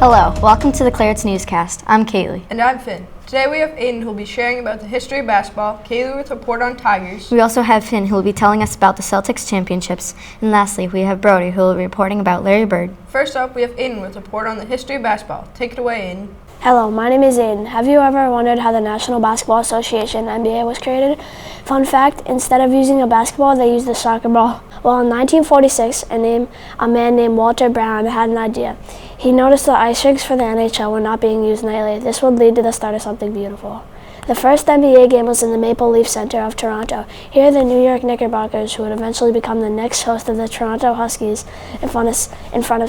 Hello, welcome to the Clarets Newscast. I'm Kaylee. And I'm Finn. Today we have Aiden who will be sharing about the history of basketball, Kaylee with a report on Tigers. We also have Finn who will be telling us about the Celtics championships. And lastly, we have Brody who will be reporting about Larry Bird. First up, we have Aiden with a report on the history of basketball. Take it away, Aiden. Hello, my name is Aiden. Have you ever wondered how the National Basketball Association, NBA, was created? Fun fact, instead of using a basketball, they used a soccer ball. Well, in 1946, a man named Walter Brown had an idea. He noticed the ice rinks for the NHL were not being used nightly. This would lead to the start of something beautiful. The first NBA game was in the Maple Leaf Center of Toronto. Here, the New York Knickerbockers, who would eventually become the next host of the Toronto Huskies, in front of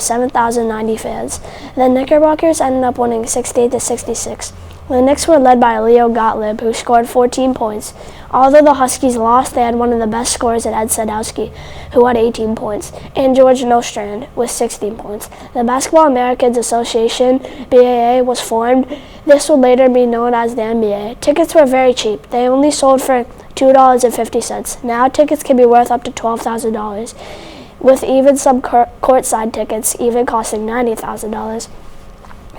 7,090 fans. The Knickerbockers ended up winning 68-66. The Knicks were led by Leo Gottlieb, who scored 14 points. Although the Huskies lost, they had one of the best scorers in Ed Sadowski, who had 18 points, and George Nostrand with 16 points. The Basketball Americans Association, BAA, was formed. This would later be known as the NBA. Tickets were very cheap. They only sold for $2.50. Now tickets can be worth up to $12,000, with even some courtside tickets even costing $90,000.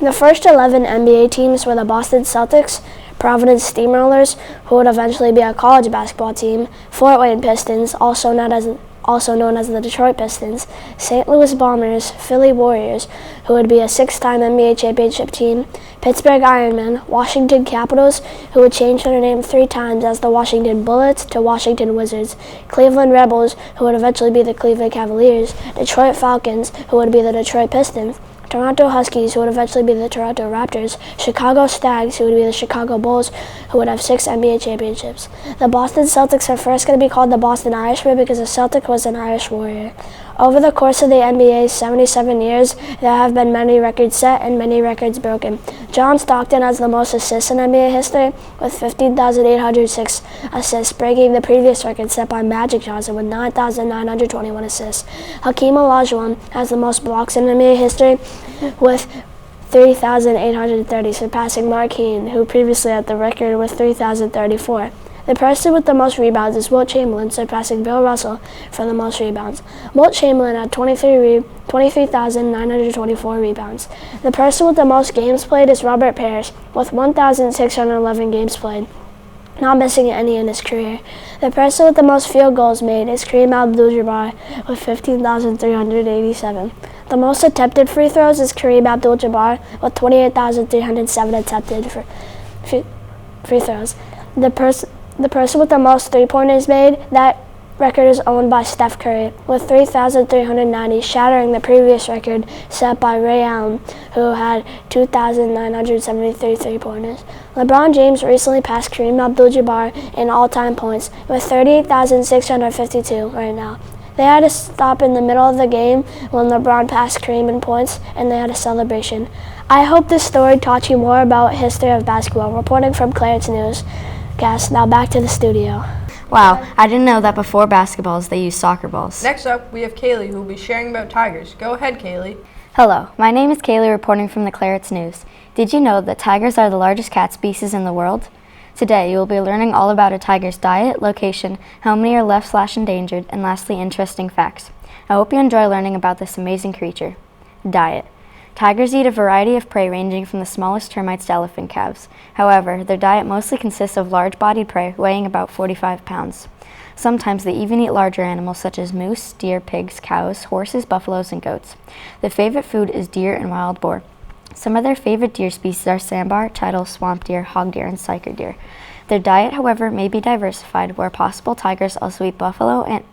The first 11 NBA teams were the Boston Celtics, Providence Steamrollers, who would eventually be a college basketball team, Fort Wayne Pistons, also known as the Detroit Pistons, St. Louis Bombers, Philly Warriors, who would be a 6-time NBA championship team, Pittsburgh Ironmen, Washington Capitals, who would change their name 3 times as the Washington Bullets to Washington Wizards, Cleveland Rebels, who would eventually be the Cleveland Cavaliers, Detroit Falcons, who would be the Detroit Pistons, Toronto Huskies, who would eventually be the Toronto Raptors, Chicago Stags, who would be the Chicago Bulls, who would have 6 NBA championships. The Boston Celtics are first going to be called the Boston Irishmen because the Celtic was an Irish warrior. Over the course of the NBA's 77 years, there have been many records set and many records broken. John Stockton has the most assists in NBA history with 15,806 assists, breaking the previous record set by Magic Johnson with 9,921 assists. Hakeem Olajuwon has the most blocks in NBA history with 3,830, surpassing Mark Heen, who previously had the record with 3,034. The person with the most rebounds is Wilt Chamberlain, surpassing Bill Russell for the most rebounds. Wilt Chamberlain had 23,924 rebounds. The person with the most games played is Robert Parrish, with 1,611 games played, not missing any in his career. The person with the most field goals made is Kareem Abdul-Jabbar, with 15,387. The most attempted free throws is Kareem Abdul-Jabbar, with 28,307 attempted free throws. The person with the most three-pointers made, that record is owned by Steph Curry, with 3,390, shattering the previous record set by Ray Allen, who had 2,973 three-pointers. LeBron James recently passed Kareem Abdul-Jabbar in all-time points, with 38,652 right now. They had to stop in the middle of the game when LeBron passed Kareem in points, and they had a celebration. I hope this story taught you more about history of basketball. Reporting from Clarets Newscast. Now back to the studio. Wow, I didn't know that before basketballs they used soccer balls. Next up, we have Kaylee who will be sharing about Tigers. Go ahead, Kaylee. Hello, my name is Kaylee reporting from the Clarets News. Did you know that tigers are the largest cat species in the world? Today, you will be learning all about a tiger's diet, location, how many are left/endangered, and lastly, interesting facts. I hope you enjoy learning about this amazing creature. Diet. Tigers eat a variety of prey ranging from the smallest termites to elephant calves. However, their diet mostly consists of large-bodied prey weighing about 45 pounds. Sometimes they even eat larger animals such as moose, deer, pigs, cows, horses, buffaloes, and goats. Their favorite food is deer and wild boar. Some of their favorite deer species are sambar, tidal, swamp deer, hog deer, and psycher deer. Their diet, however, may be diversified. Where possible, tigers also eat buffalo and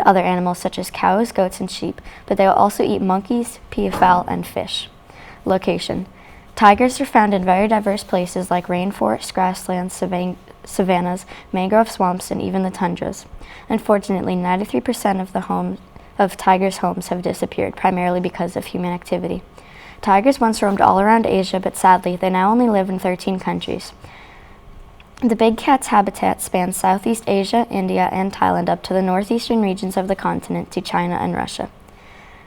other animals such as cows, goats, and sheep, but they will also eat monkeys, peafowl, and fish. Location. Tigers are found in very diverse places like rainforests, grasslands, savannas, mangrove swamps, and even the tundras. Unfortunately, 93% of tigers' homes have disappeared, primarily because of human activity. Tigers once roamed all around Asia, but sadly, they now only live in 13 countries. The big cat's habitat spans Southeast Asia, India, and Thailand up to the northeastern regions of the continent to China and Russia.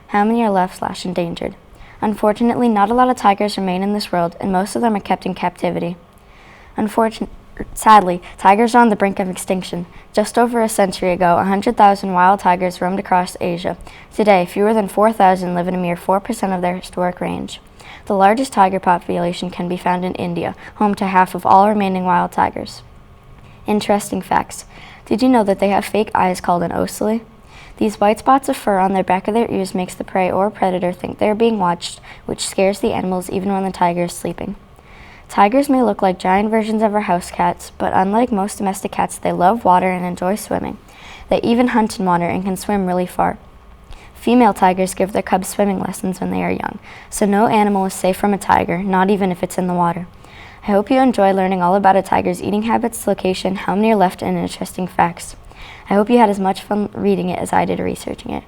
How many are left/endangered? Unfortunately, not a lot of tigers remain in this world, and most of them are kept in captivity. Sadly, tigers are on the brink of extinction. Just over a century ago, 100,000 wild tigers roamed across Asia. Today, fewer than 4,000 live in a mere 4% of their historic range. The largest tiger population can be found in India, home to half of all remaining wild tigers. Interesting facts. Did you know that they have fake eyes called an ocelli? These white spots of fur on the back of their ears makes the prey or predator think they are being watched, which scares the animals even when the tiger is sleeping. Tigers may look like giant versions of our house cats, but unlike most domestic cats, they love water and enjoy swimming. They even hunt in water and can swim really far. Female tigers give their cubs swimming lessons when they are young, so no animal is safe from a tiger, not even if it's in the water. I hope you enjoy learning all about a tiger's eating habits, location, how many are left, and interesting facts. I hope you had as much fun reading it as I did researching it.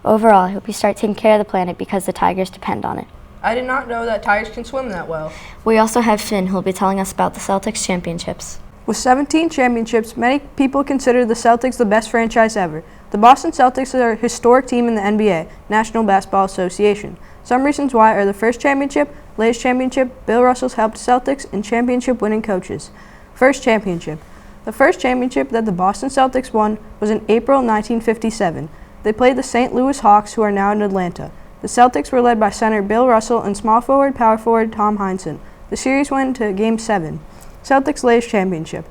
Overall, I hope you start taking care of the planet because the tigers depend on it. I did not know that tigers can swim that well. We also have Finn, who will be telling us about the Celtics championships. With 17 championships, many people consider the Celtics the best franchise ever. The Boston Celtics are a historic team in the NBA, National Basketball Association. Some reasons why are the first championship, latest championship, Bill Russell's helped Celtics, and championship-winning coaches. First championship. The first championship that the Boston Celtics won was in April 1957. They played the St. Louis Hawks, who are now in Atlanta. The Celtics were led by center Bill Russell and small forward, power forward Tom Heinsohn. The series went to Game 7. Celtics latest championship.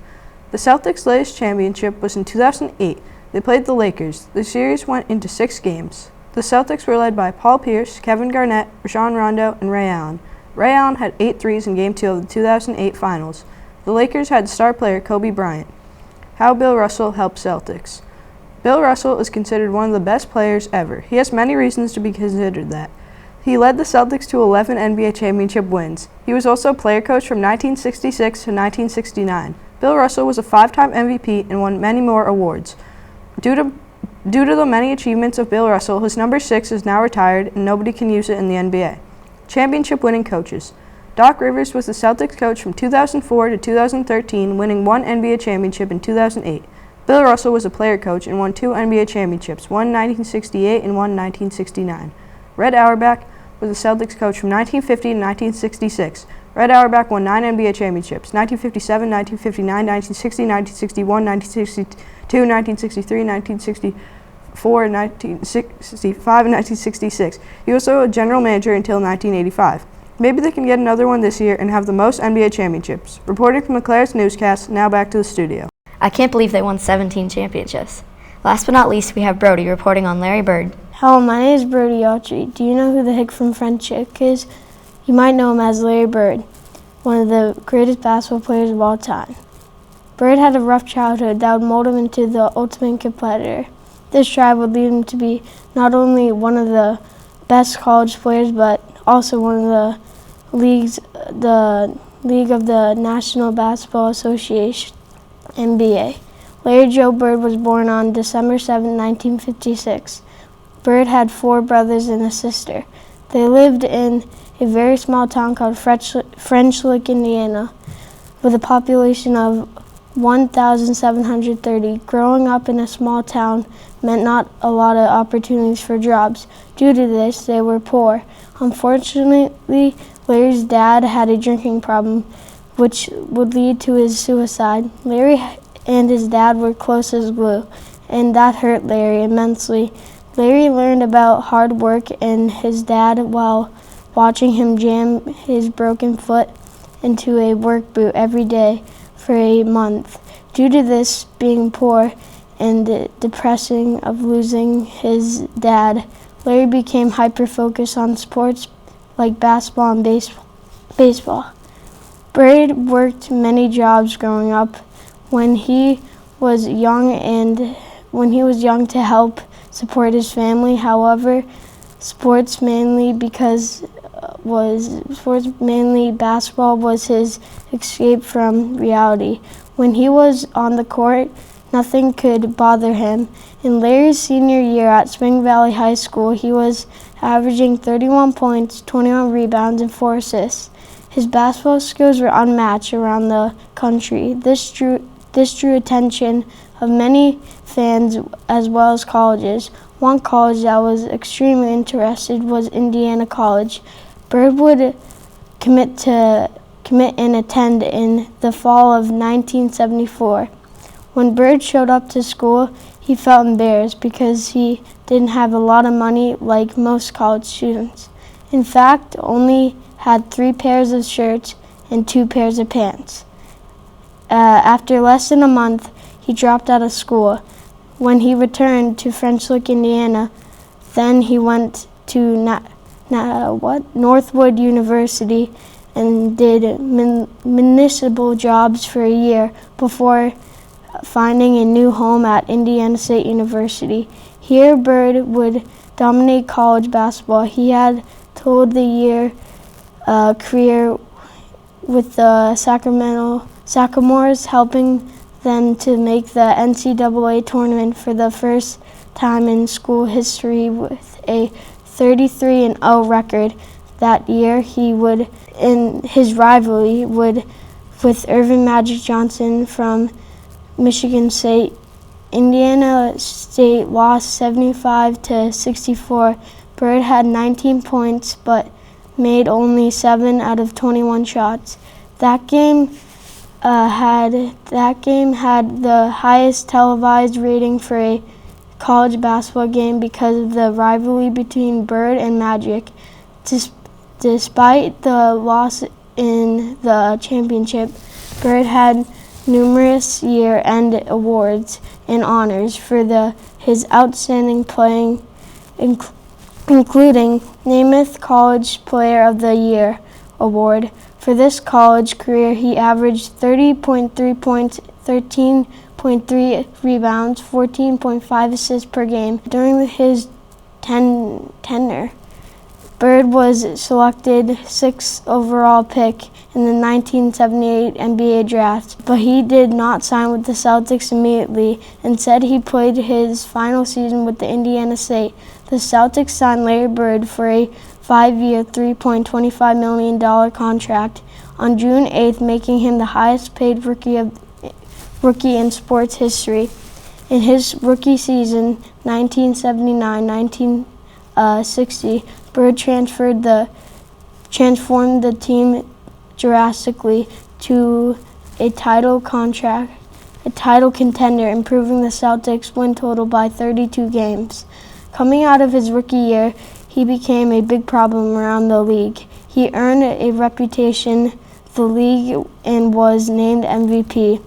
The Celtics' latest championship was in 2008. They played the Lakers. The series went into 6 games. The Celtics were led by Paul Pierce, Kevin Garnett, Rajon Rondo, and Ray Allen. Ray Allen had 8 threes in Game 2 of the 2008 Finals. The Lakers had star player Kobe Bryant. How Bill Russell helped Celtics. Bill Russell is considered one of the best players ever. He has many reasons to be considered that. He led the Celtics to 11 NBA championship wins. He was also player coach from 1966 to 1969. Bill Russell was a 5-time MVP and won many more awards. Due to the many achievements of Bill Russell, his number 6 is now retired and nobody can use it in the NBA. Championship-winning coaches. Doc Rivers was the Celtics coach from 2004 to 2013, winning 1 NBA championship in 2008. Bill Russell was a player coach and won 2 NBA championships, one in 1968 and one in 1969. Red Auerbach was the Celtics coach from 1950 to 1966. Red Auerbach won 9 NBA championships, 1957, 1959, 1960, 1961, 1962, 1963, 1964, 1965, and 1966. He was also a general manager until 1985. Maybe they can get another one this year and have the most NBA championships. Reporting from the Claret's Newscasts, now back to the studio. I can't believe they won 17 championships. Last but not least, we have Brody reporting on Larry Bird. Hello, my name is Brody Autry. Do you know who the hick from Friend Chick is? You might know him as Larry Bird, one of the greatest basketball players of all time. Bird had a rough childhood that would mold him into the ultimate competitor. This drive would lead him to be not only one of the best college players, but also one of the league of the National Basketball Association, NBA. Larry Joe Bird was born on December 7, 1956. Bird had 4 brothers and a sister. They lived in a very small town called French Lick, Indiana, with a population of 1,730. Growing up in a small town meant not a lot of opportunities for jobs. Due to this, they were poor. Unfortunately, Larry's dad had a drinking problem, which would lead to his suicide. Larry and his dad were close as glue, and that hurt Larry immensely. Larry learned about hard work and his dad while watching him jam his broken foot into a work boot every day for a month. Due to this being poor and the depressing of losing his dad, Larry became hyper-focused on sports like basketball and baseball. Bird worked many jobs growing up when he was young to help support his family. However, basketball was his escape from reality. When he was on the court, nothing could bother him. In Larry's senior year at Spring Valley High School, he was averaging 31 points, 21 rebounds, and 4 assists. His basketball skills were unmatched around the country. This drew attention of many fans as well as colleges. One college that was extremely interested was Indiana College. Bird would commit to commit and attend in the fall of 1974. When Bird showed up to school, he felt embarrassed because he didn't have a lot of money like most college students. In fact, only had 3 pairs of shirts and 2 pairs of pants. After less than a month, he dropped out of school. When he returned to French Lick, Indiana, then he went to Northwood University and did municipal jobs for a year before finding a new home at Indiana State University. Here, Bird would dominate college basketball. He had told the year career with the Sacramento Sycamores, helping them to make the NCAA tournament for the first time in school history with a 33-0 record. That year, he would, in his rivalry, with Irvin Magic Johnson from Michigan State. Indiana State lost 75-64. Bird had 19 points, but made only 7 out of 21 shots. That game had the highest televised rating for a college basketball game because of the rivalry between Bird and Magic. Despite the loss in the championship, Bird had numerous year-end awards and honors for his outstanding playing, including Namath College Player of the Year award. For this college career, he averaged 30.3 points, 13.3 rebounds, 14.5 assists per game. During his tenure, Bird was selected 6th overall pick in the 1978 NBA draft, but he did not sign with the Celtics immediately. Instead, he played his final season with the Indiana State. The Celtics signed Larry Bird for a 5-year, $3.25 million contract on June 8th, making him the highest-paid rookie in sports history. In his rookie season, 1979-1960, Bird transformed the team drastically to a title contender, improving the Celtics' win total by 32 games. Coming out of his rookie year, he became a big problem around the league. He earned a reputation the league and was named MVP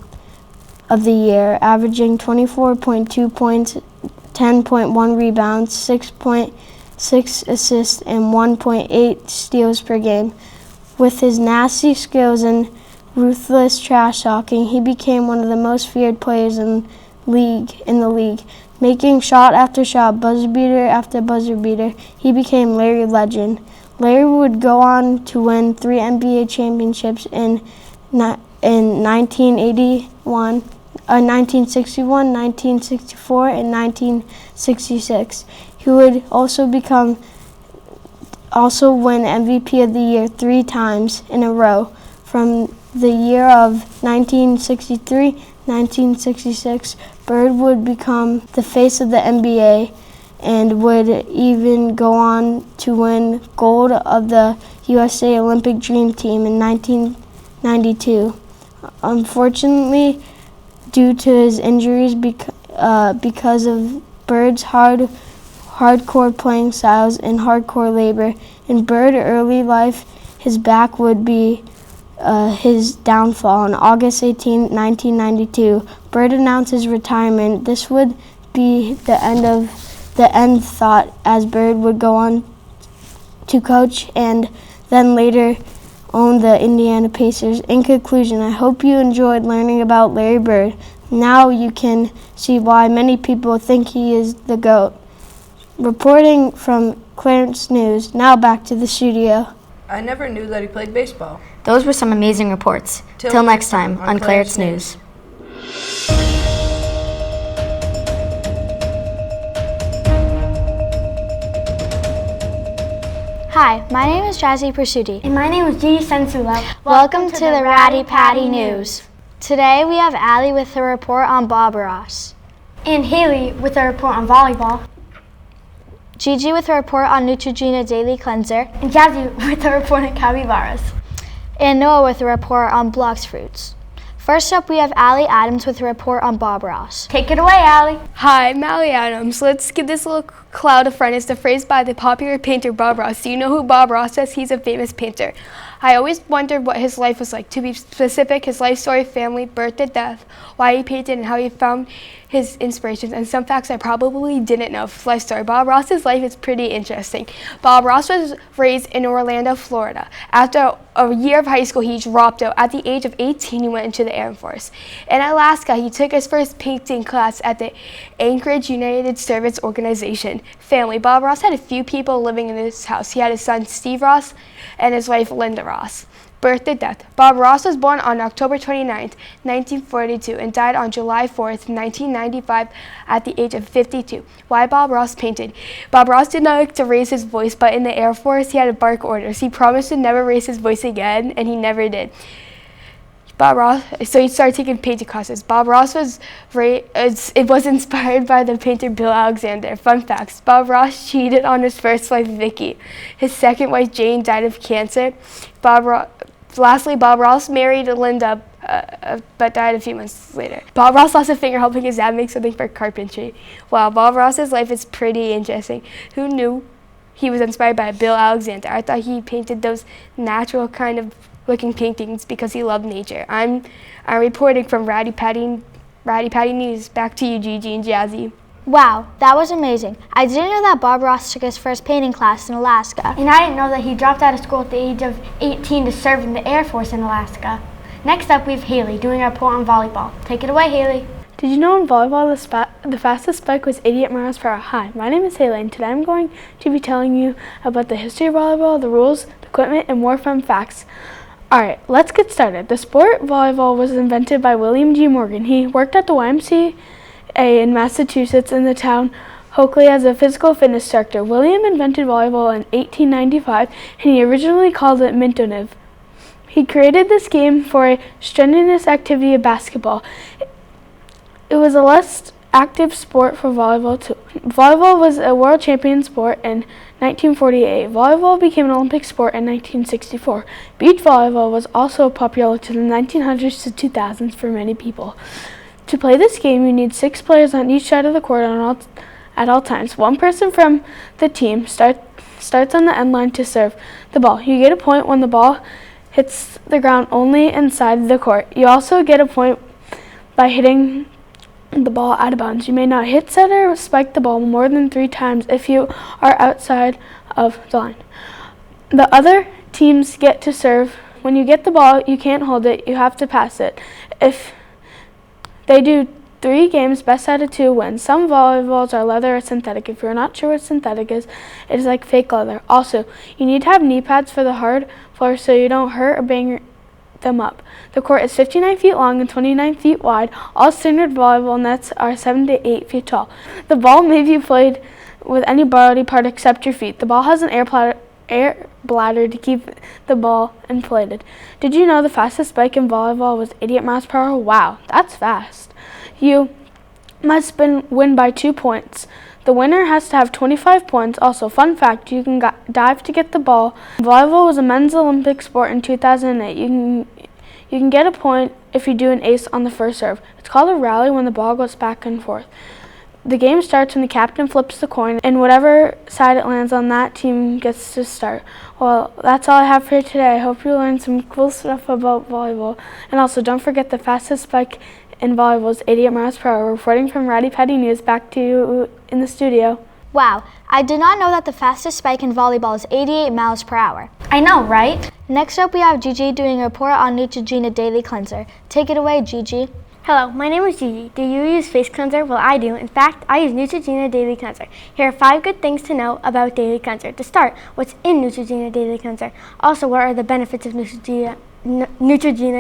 of the year, averaging 24.2 points, 10.1 rebounds, 6.6 assists, and 1.8 steals per game. With his nasty skills and ruthless trash talking, he became one of the most feared players in the league. Making shot after shot, buzzer beater after buzzer beater, he became Larry Legend. Larry would go on to win 3 NBA championships in 1961, 1964, and 1966. He would also win MVP of the year 3 times in a row. From the year of 1963-1966, Bird would become the face of the NBA and would even go on to win gold of the USA Olympic Dream Team in 1992. Unfortunately, due to his injuries because of Bird's hardcore playing styles and hardcore labor, in Bird's early life, his back would be his downfall. On August 18, 1992, Bird announced his retirement. This would be the end thought, as Bird would go on to coach and then later own the Indiana Pacers. In conclusion, I hope you enjoyed learning about Larry Bird. Now you can see why many people think he is the GOAT. Reporting from Clarence News, now back to the studio. I never knew that he played baseball. Those were some amazing reports. Till next time on Clarence News. Hi, my name is Jazzy Pursuti. And my name is Gigi Sensula. Welcome to the Ratty Patty News. Today we have Allie with a report on Bob Ross. And Haley with a report on volleyball. Gigi with a report on Neutrogena Daily Cleanser. And Jazzy with a report on capybaras. and Noah with a report on Blox Fruits. First up, we have Allie Adams with a report on Bob Ross. Take it away, Allie. Hi, I'm Allie Adams. Let's give this little cloud a friend. It's the phrase by the popular painter Bob Ross. Do you know who Bob Ross is? He's a famous painter. I always wondered what his life was like. To be specific, his life story, family, birth to death, why he painted, and how he found his inspirations, and some facts I probably didn't know. Life story. Bob Ross's life is pretty interesting. Bob Ross was raised in Orlando, Florida. After a year of high school, he dropped out. At the age of 18, he went into the Air Force. In Alaska, he took his first painting class at the Anchorage United Service Organization. Family. Bob Ross had a few people living in his house. He had his son, Steve Ross, and his wife, Linda Ross. Birth to death. Bob Ross was born on October 29, 1942, and died on July 4, 1995, at the age of 52. Why Bob Ross painted? Bob Ross did not like to raise his voice, but in the Air Force, he had to bark orders. He promised to never raise his voice again, and he never did. So he started taking painting classes. Bob Ross was inspired by the painter Bill Alexander. Fun facts: Bob Ross cheated on his first wife, Vicky. His second wife, Jane, died of cancer. Lastly, Bob Ross married Linda, but died a few months later. Bob Ross lost a finger helping his dad make something for carpentry. Wow, Bob Ross's life is pretty interesting. Who knew he was inspired by Bill Alexander? I thought he painted those natural kind of looking paintings because he loved nature. I'm reporting from Ratty Patty News. Back to you, Gigi and Jazzy. Wow, that was amazing. I didn't know that Bob Ross took his first painting class in Alaska. And I didn't know that he dropped out of school at the age of 18 to serve in the Air Force in Alaska. Next up, we have Haley doing a report on volleyball. Take it away, Haley. Did you know in volleyball the fastest spike was 88 miles per hour? Hi, my name is Haley, and today I'm going to be telling you about the history of volleyball, the rules, the equipment, and more fun facts. Alright, let's get started. The sport volleyball was invented by William G. Morgan. He worked at the YMCA in Massachusetts in the town Hockley as a physical fitness instructor. William invented volleyball in 1895, and he originally called it Mintonov. He created this game for a strenuous activity of basketball. It was a less active sport for volleyball too. Volleyball was a world champion sport in 1948. Volleyball became an Olympic sport in 1964. Beach volleyball was also popular to the 1900s to 2000s for many people. To play this game, you need 6 players on each side of the court at all times. One person from the team starts on the end line to serve the ball. You get a point when the ball hits the ground only inside the court. You also get a point by hitting the ball out of bounds. You may not hit, set, or spike the ball more than 3 times if you are outside of the line. The other teams get to serve. When you get the ball, you can't hold it. You have to pass it. If they do 3 games, best out of 2 wins. Some volleyballs are leather or synthetic. If you're not sure what synthetic is, it is like fake leather. Also, you need to have knee pads for the hard floor so you don't hurt or bang them up. The court is 59 feet long and 29 feet wide. All standard volleyball nets are 7 to 8 feet tall. The ball may be played with any body part except your feet. The ball has an air bladder to keep the ball inflated. Did you know the fastest spike in volleyball was 88 miles per hour? Wow, that's fast. You must win by 2 points. The winner has to have 25 points. Also, fun fact, you can dive to get the ball. Volleyball was a men's Olympic sport in 2008. You can get a point if you do an ace on the first serve. It's called a rally when the ball goes back and forth. The game starts when the captain flips the coin, and whatever side it lands on, that team gets to start. Well, that's all I have for you today. I hope you learned some cool stuff about volleyball. And also, don't forget the fastest spike in volleyball is 88 miles per hour. Reporting from Ratty Patty News, back to you in the studio. Wow, I did not know that the fastest spike in volleyball is 88 miles per hour. I know, right? Next up, we have Gigi doing a report on Neutrogena Daily Cleanser. Take it away, Gigi. Hello, my name is Gigi. Do you use face cleanser? Well, I do. In fact, I use Neutrogena Daily Cleanser. Here are 5 good things to know about Daily Cleanser. To start, what's in Neutrogena Daily Cleanser? Also, what are the benefits of Neutrogena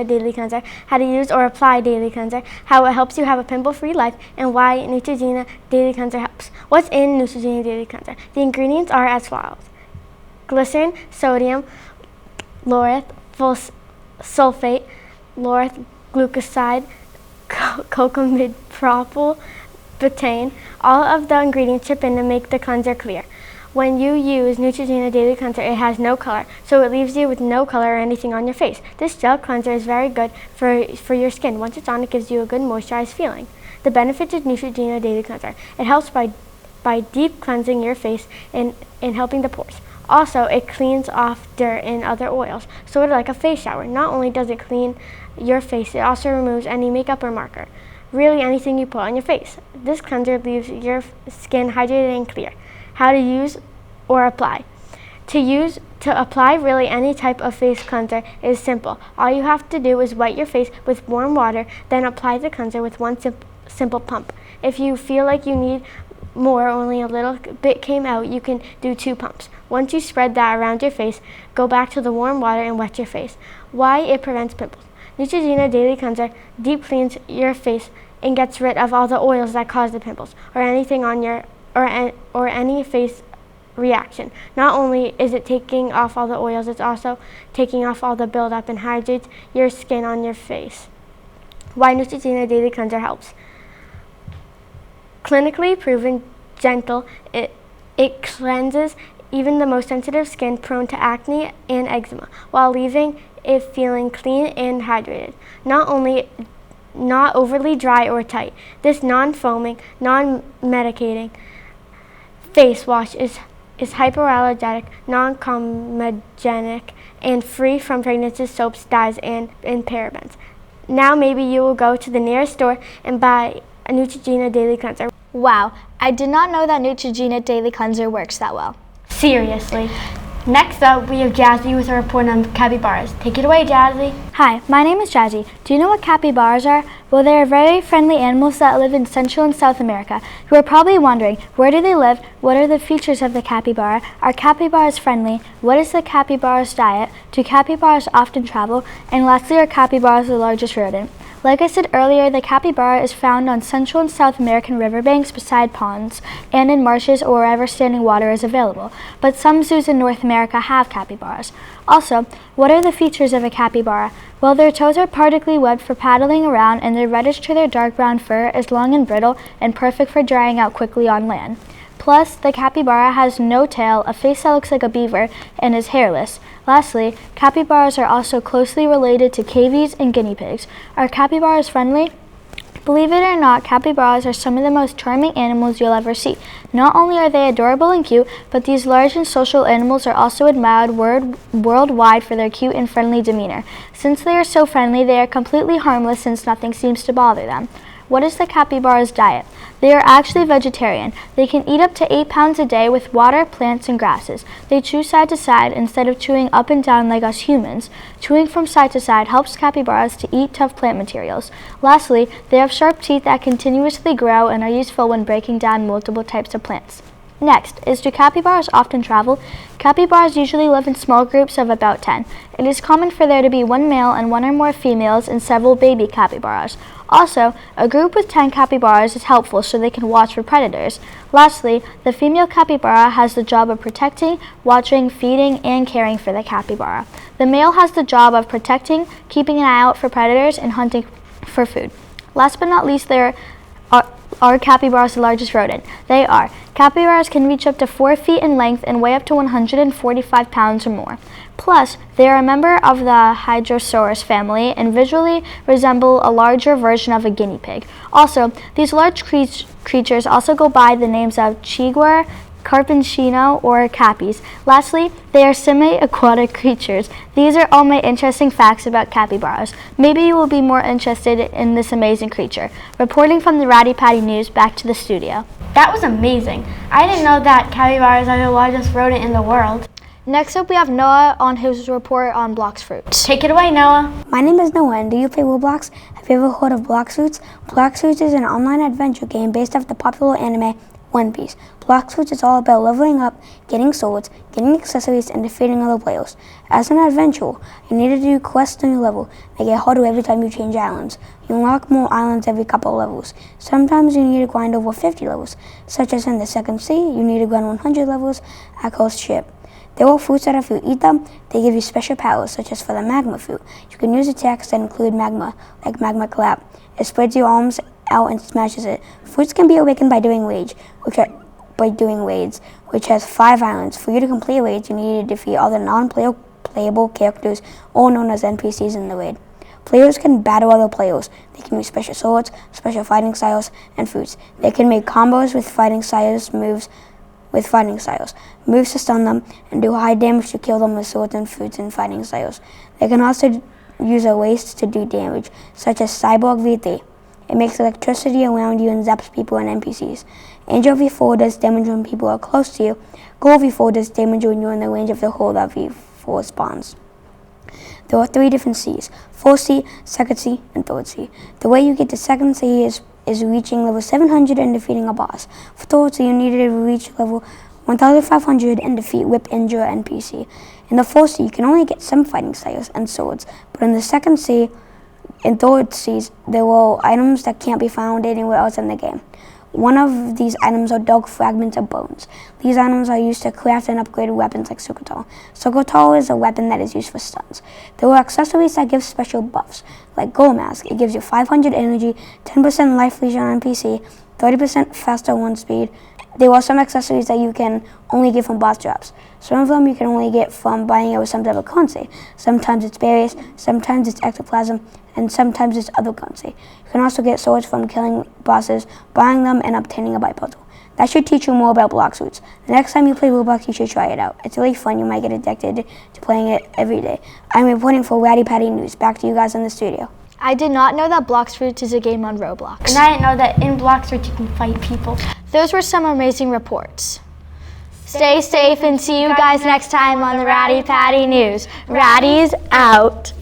Daily Cleanser? How to use or apply Daily Cleanser? How it helps you have a pimple-free life, and why Neutrogena Daily Cleanser helps. What's in Neutrogena Daily Cleanser? The ingredients are as follows: glycerin, sodium, laureth, sulfate, laureth glucoside, cocamide propyl butane. All of the ingredients chip in to make the cleanser clear. When you use Neutrogena Daily Cleanser, it has no color, so it leaves you with no color or anything on your face. This gel cleanser is very good for your skin. Once it's on, it gives you a good moisturized feeling. The benefits of Neutrogena Daily Cleanser. It helps by deep cleansing your face and helping the pores. Also, it cleans off dirt and other oils, sort of like a face shower. Not only does it clean your face, it also removes any makeup or marker. Really anything you put on your face. This cleanser leaves your skin hydrated and clear. How to use or apply. To apply really any type of face cleanser is simple. All you have to do is wet your face with warm water, then apply the cleanser with one simple pump. If you feel like you need more, only a little bit came out, you can do 2 pumps. Once you spread that around your face, go back to the warm water and wet your face. Why? It prevents pimples. Neutrogena Daily Cleanser deep cleans your face and gets rid of all the oils that cause the pimples or anything on your or any face reaction. Not only is it taking off all the oils, it's also taking off all the buildup and hydrates your skin on your face. Why Neutrogena Daily Cleanser helps. Clinically proven gentle, it cleanses even the most sensitive skin prone to acne and eczema while leaving it feeling clean and hydrated. Not overly dry or tight. This non-foaming, non-medicating face wash is hypoallergenic, non-comedogenic, and free from fragrances, soaps, dyes, and parabens. Now maybe you will go to the nearest store and buy a Neutrogena Daily Cleanser. Wow, I did not know that Neutrogena Daily Cleanser works that well. Seriously. Next up, we have Jazzy with a report on capybaras. Take it away, Jazzy. Hi, my name is Jazzy. Do you know what capybaras are? Well, they are very friendly animals that live in Central and South America. You are probably wondering, where do they live? What are the features of the capybara? Are capybaras friendly? What is the capybara's diet? Do capybaras often travel? And lastly, are capybaras the largest rodent? Like I said earlier, the capybara is found on Central and South American riverbanks beside ponds and in marshes or wherever standing water is available. But some zoos in North America have capybaras. Also, what are the features of a capybara? Well, their toes are partially webbed for paddling around, and their reddish to their dark brown fur is long and brittle and perfect for drying out quickly on land. Plus, the capybara has no tail, a face that looks like a beaver, and is hairless. Lastly, capybaras are also closely related to cavies and guinea pigs. Are capybaras friendly? Believe it or not, capybaras are some of the most charming animals you'll ever see. Not only are they adorable and cute, but these large and social animals are also admired worldwide for their cute and friendly demeanor. Since they are so friendly, they are completely harmless since nothing seems to bother them. What is the capybara's diet? They are actually vegetarian. They can eat up to 8 pounds a day with water, plants, and grasses. They chew side to side instead of chewing up and down like us humans. Chewing from side to side helps capybaras to eat tough plant materials. Lastly, they have sharp teeth that continuously grow and are useful when breaking down multiple types of plants. Next is, do capybaras often travel? Capybaras usually live in small groups of about 10. It is common for there to be 1 male and 1 or more females and several baby capybaras. Also, a group with 10 capybaras is helpful so they can watch for predators. Lastly, the female capybara has the job of protecting, watching, feeding, and caring for the capybara. The male has the job of protecting, keeping an eye out for predators, and hunting for food. Last but not least, are capybaras the largest rodent? They are. Capybaras can reach up to 4 feet in length and weigh up to 145 pounds or more. Plus, they are a member of the Hadrosaurus family and visually resemble a larger version of a guinea pig. Also, these large creatures also go by the names of chigua, carpinchino, or cappies. Lastly, they are semi-aquatic creatures. These are all my interesting facts about capybaras. Maybe you will be more interested in this amazing creature. Reporting from the Ratty Patty News, back to the studio. That was amazing. I didn't know that capybaras are the largest rodent in the world. Next up, we have Noah on his report on Blox Fruits. Take it away, Noah. My name is Noah, and do you play Roblox? Have you ever heard of Blox Fruits? Blox Fruits is an online adventure game based off the popular anime One Piece. Blox Fruits is all about leveling up, getting swords, getting accessories, and defeating other players. As an adventurer, you need to do quests on your level. They get harder every time you change islands. You unlock more islands every couple of levels. Sometimes you need to grind over 50 levels, such as in the second sea, you need to grind 100 levels at Coast Ship. There are fruits that if you eat them, they give you special powers, such as for the magma fruit. You can use attacks that include magma, like magma clap. It spreads your arms out and smashes it. Fruits can be awakened by doing raids, which has 5 islands. For you to complete raids, you need to defeat all the non-playable characters, all known as NPCs in the raid. Players can battle other players. They can use special swords, special fighting styles, and fruits. They can make combos with fighting styles, moves to stun them, and do high damage to kill them with swords and fruits and fighting styles. They can also use a waste to do damage, such as Cyborg V3. It makes electricity around you and zaps people and NPCs. Angel V4 does damage when people are close to you. Gold V4 does damage when you're in the range of the hole that V4 spawns. There are 3 different Cs: 4th C, 2nd C, and 3rd C. The way you get to 2nd C is reaching level 700 and defeating a boss. For 3rd C, you need to reach level 1500 and defeat Whip Injure NPC. In the 4th C, you can only get some fighting styles and swords, but in the 2nd C and 3rd Cs, there are items that can't be found anywhere else in the game. One of these items are dog fragments or bones. These items are used to craft and upgrade weapons like Sukotal. Sukotal is a weapon that is used for stuns. There are accessories that give special buffs, like Gold Mask. It gives you 500 energy, 10% life leisure on NPC, 30% faster 1 speed. There are some accessories that you can only get from boss drops. Some of them you can only get from buying it with some type of currency. Sometimes it's berries, sometimes it's ectoplasm, and sometimes it's other currency. You can also get swords from killing bosses, buying them, and obtaining a buy puzzle. That should teach you more about Blox Fruits. The next time you play Roblox, you should try it out. It's really fun. You might get addicted to playing it every day. I'm reporting for Ratty Patty News. Back to you guys in the studio. I did not know that Blox Fruits is a game on Roblox. And I didn't know that in Blox Fruits you can fight people. Those were some amazing reports. Stay safe and see you guys next time on the Ratty Patty News. Ratty's out.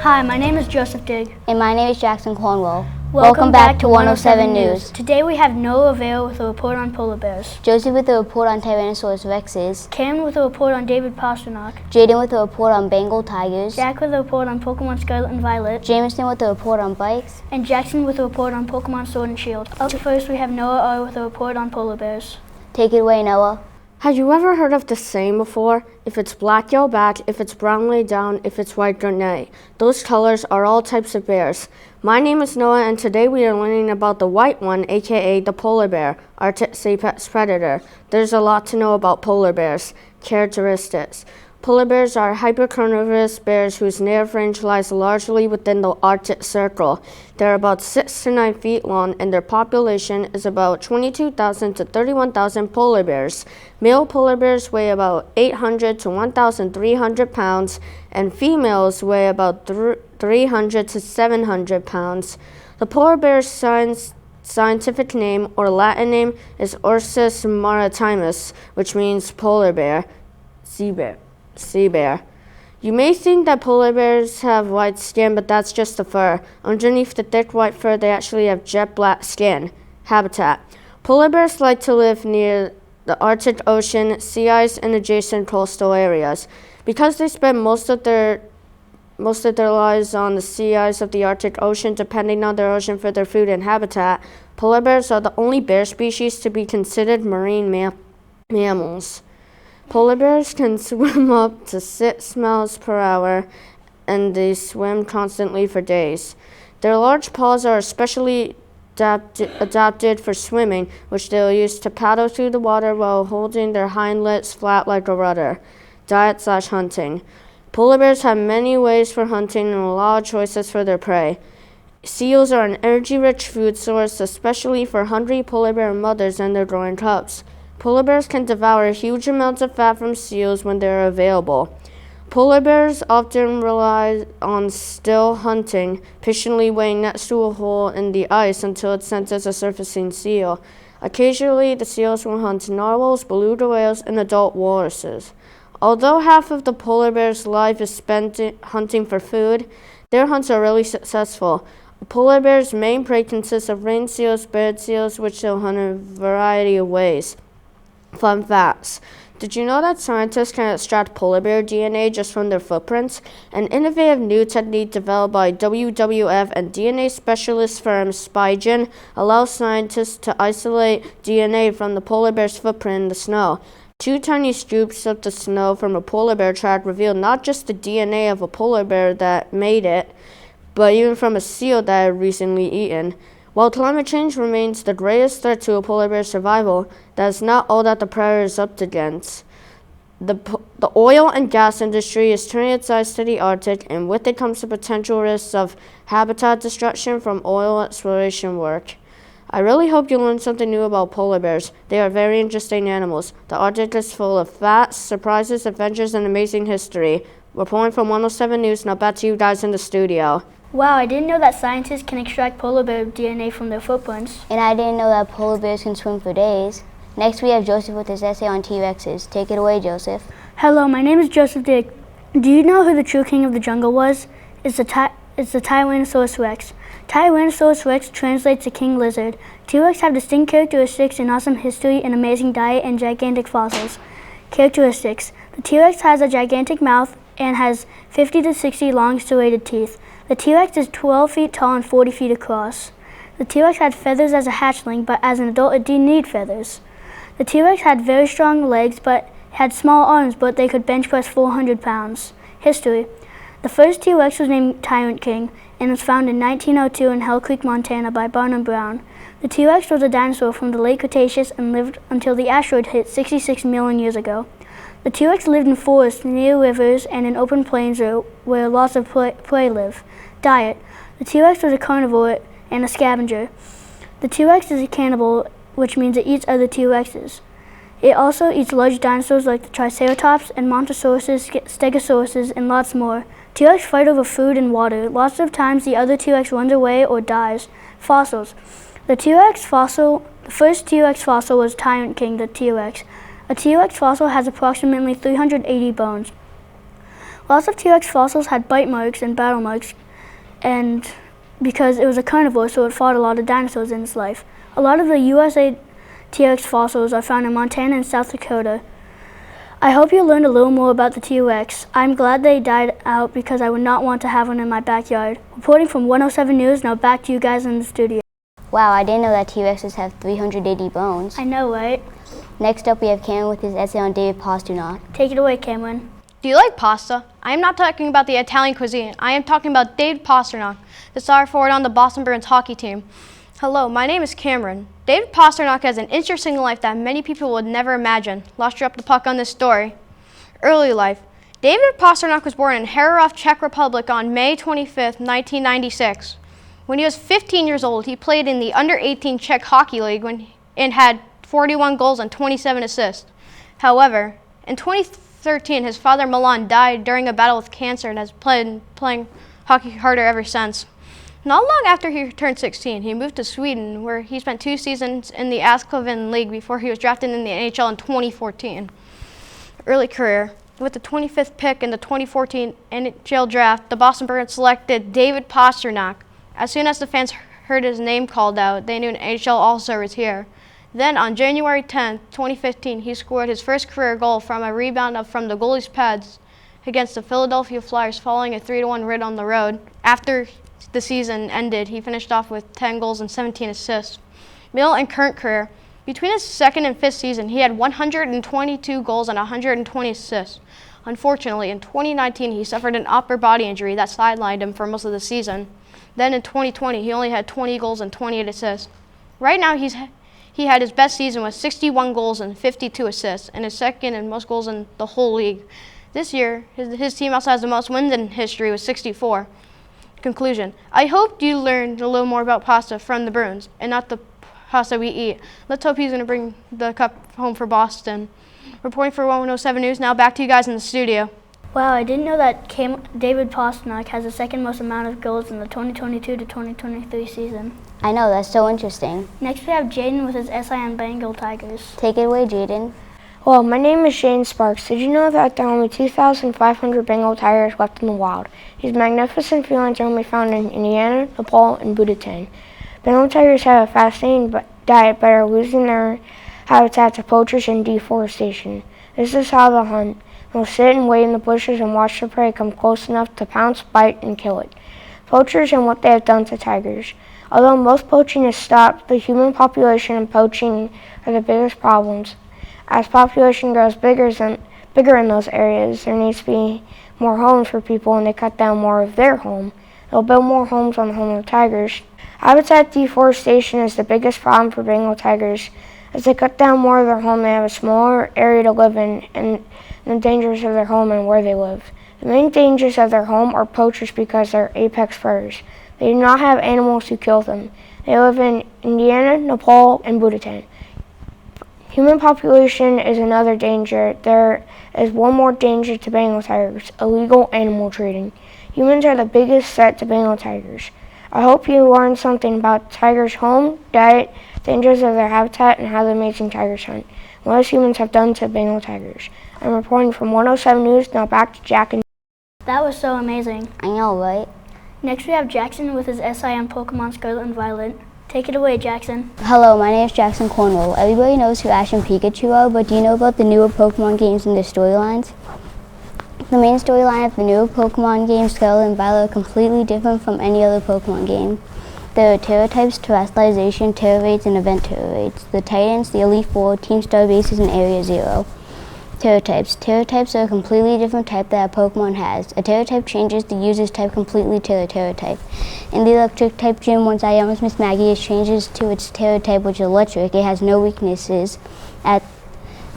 Hi, my name is Joseph Digg. And my name is Jackson Cornwell. Welcome back to 107 News. Today we have Noah Vale with a report on polar bears, Josie with a report on Tyrannosaurus rexes, Cam with a report on David Pastrnak, Jaden with a report on Bengal tigers, Jack with a report on Pokemon Scarlet and Violet, Jameson with a report on bikes, and Jackson with a report on Pokemon Sword and Shield. Up first we have Noah R with a report on polar bears. Take it away, Noah. Have you ever heard of the saying before? If it's black, yell back. If it's brown, lay down. If it's white, grenade. Those colors are all types of bears. My name is Noah, and today we are learning about the white one, aka the polar bear, Arctic apex predator. There's a lot to know about polar bears. Characteristics. Polar bears are hypercarnivorous bears whose native range lies largely within the Arctic Circle. They're about 6 to 9 feet long, and their population is about 22,000 to 31,000 polar bears. Male polar bears weigh about 800 to 1,300 pounds, and females weigh about 300 to 700 pounds. The polar bear's scientific name or Latin name is Ursus maritimus, which means polar bear, sea bear. You may think that polar bears have white skin, but that's just the fur. Underneath the thick white fur, they actually have jet black skin. Habitat. Polar bears like to live near the Arctic Ocean, sea ice, and adjacent coastal areas. Because they spend most of their lives on the sea ice of the Arctic Ocean, depending on their ocean for their food and habitat, polar bears are the only bear species to be considered marine mammals. Polar bears can swim up to 6 miles per hour, and they swim constantly for days. Their large paws are especially adapted for swimming, which they'll use to paddle through the water while holding their hind legs flat like a rudder. Diet/hunting. Polar bears have many ways for hunting and a lot of choices for their prey. Seals are an energy-rich food source, especially for hungry polar bear mothers and their growing cubs. Polar bears can devour huge amounts of fat from seals when they are available. Polar bears often rely on still hunting, patiently waiting next to a hole in the ice until it senses a surfacing seal. Occasionally, the seals will hunt narwhals, beluga whales, and adult walruses. Although half of the polar bear's life is spent hunting for food, their hunts are really successful. A polar bear's main prey consists of ring seals, bird seals, which they'll hunt in a variety of ways. Fun facts. Did you know that scientists can extract polar bear DNA just from their footprints? An innovative new technique developed by WWF and DNA specialist firm Spigen allows scientists to isolate DNA from the polar bear's footprint in the snow. 2 tiny scoops of the snow from a polar bear track revealed not just the DNA of a polar bear that made it, but even from a seal that I had recently eaten. While climate change remains the greatest threat to a polar bear's survival, that is not all that the predator is up against. The oil and gas industry is turning its eyes to the Arctic, and with it comes the potential risks of habitat destruction from oil exploration work. I really hope you learned something new about polar bears. They are very interesting animals. The Arctic is full of facts, surprises, adventures, and amazing history. Reporting from 107 News, now back to you guys in the studio. Wow, I didn't know that scientists can extract polar bear DNA from their footprints. And I didn't know that polar bears can swim for days. Next, we have Joseph with his essay on T-Rexes. Take it away, Joseph. Hello, my name is Joseph Dick. Do you know who the true king of the jungle was? It's the Tyrannosaurus Rex. Tyrannosaurus Rex translates to king lizard. T-Rex have distinct characteristics, an awesome history, an amazing diet, and gigantic fossils. Characteristics. The T-Rex has a gigantic mouth and has 50 to 60 long serrated teeth. The T-Rex is 12 feet tall and 40 feet across. The T-Rex had feathers as a hatchling, but as an adult it didn't need feathers. The T-Rex had very strong legs, but had small arms, but they could bench press 400 pounds. History. The first T-Rex was named Tyrant King and was found in 1902 in Hell Creek, Montana by Barnum Brown. The T-Rex was a dinosaur from the late Cretaceous and lived until the asteroid hit 66 million years ago. The T-Rex lived in forests, near rivers, and in open plains where lots of prey live. Diet. The T-Rex was a carnivore and a scavenger. The T-Rex is a cannibal, which means it eats other T-Rexes. It also eats large dinosaurs like the Triceratops and Montosauruses, Stegosauruses, and lots more. T-Rex fight over food and water. Lots of times the other T-Rex runs away or dies. Fossils. The first T-Rex fossil was Tyrant King, the T-Rex. A T-Rex fossil has approximately 380 bones. Lots of T-Rex fossils had bite marks and battle marks, and because it was a carnivore, so it fought a lot of dinosaurs in its life. A lot of the USA T-Rex fossils are found in Montana and South Dakota. I hope you learned a little more about the T-Rex. I'm glad they died out because I would not want to have one in my backyard. Reporting from 107 News, now back to you guys in the studio. Wow, I didn't know that T-Rexes have 380 bones. I know, right? Next up, we have Cameron with his essay on David Pastrnak. Take it away, Cameron. Do you like pasta? I am not talking about the Italian cuisine. I am talking about David Pastrnak, the star forward on the Boston Bruins hockey team. Hello, my name is Cameron. David Pastrnak has an interesting life that many people would never imagine. Let's drop the puck on this story. Early life. David Pastrnak was born in Harrov, Czech Republic on May 25, 1996. When he was 15 years old, he played in the under-18 Czech Hockey League and had 41 goals and 27 assists. However, in 2013, his father Milan died during a battle with cancer and has been playing hockey harder ever since. Not long after he turned 16, he moved to Sweden, where he spent 2 seasons in the Askelven League before he was drafted in the NHL in 2014. Early career. With the 25th pick in the 2014 NHL draft, the Boston Bruins selected David Pastrnak. As soon as the fans heard his name called out, they knew an NHL All-Star was here. Then on January 10, 2015, he scored his first career goal from a rebound from the goalie's pads against the Philadelphia Flyers following a 3-1 win on the road. After the season ended, he finished off with 10 goals and 17 assists. Middle and current career. Between his second and fifth season, he had 122 goals and 120 assists. Unfortunately, in 2019, he suffered an upper body injury that sidelined him for most of the season. Then in 2020, he only had 20 goals and 28 assists. Right now, he had his best season with 61 goals and 52 assists, and his second and most goals in the whole league. This year, his team also has the most wins in history with 64. Conclusion. I hope you learned a little more about pasta from the Bruins and not the pasta we eat. Let's hope he's going to bring the cup home for Boston. Reporting for 107 News, now back to you guys in the studio. Wow, I didn't know that David Pastrnak has the second most amount of goals in the 2022 to 2023 season. I know, that's so interesting. Next we have Jaden with his essay on Bengal Tigers. Take it away, Jaden. Well, my name is Shane Sparks. Did you know that there are only 2,500 Bengal tigers left in the wild? These magnificent felines are only found in Indiana, Nepal, and Bhutan. Bengal tigers have a fascinating diet but are losing their habitat to poachers and deforestation. This is how they hunt. They'll sit and wait in the bushes and watch the prey come close enough to pounce, bite, and kill it. Poachers and what they have done to tigers. Although most poaching is stopped, the human population and poaching are the biggest problems. As population grows bigger in those areas, there needs to be more homes for people and they cut down more of their home. They'll build more homes on the home of tigers. Habitat deforestation is the biggest problem for Bengal tigers. As they cut down more of their home, they have a smaller area to live in, and the dangers of their home and where they live. The main dangers of their home are poachers because they're apex predators. They do not have animals who kill them. They live in Indiana, Nepal, and Bhutan. Human population is another danger. There is one more danger to Bengal tigers: illegal animal trading. Humans are the biggest threat to Bengal tigers. I hope you learned something about tigers' home, diet, dangers of their habitat, and how the amazing tigers hunt, and what us humans have done to Bengal tigers. I'm reporting from 107 News. Now back to Jack and That was so amazing. I know, right? Next we have Jackson with his essay on Pokemon Scarlet and Violet. Take it away, Jackson. Hello, my name is Jackson Cornwell. Everybody knows who Ash and Pikachu are, but do you know about the newer Pokemon games and their storylines? The main storyline of the newer Pokemon games, Scarlet and Violet, are completely different from any other Pokemon game. There are Terra types, Terrestrialization, Terra Raids, and Event Terra Raids. The Titans, the Elite Four, Team Star Bases, and Area Zero. Terra types. Terra types are a completely different type that a Pokemon has. A Terra type changes the user's type completely to the Terra type. In the Electric type gym, once Ioma's Miss Maggie changes to its Terra type, which is Electric, it has no weaknesses. At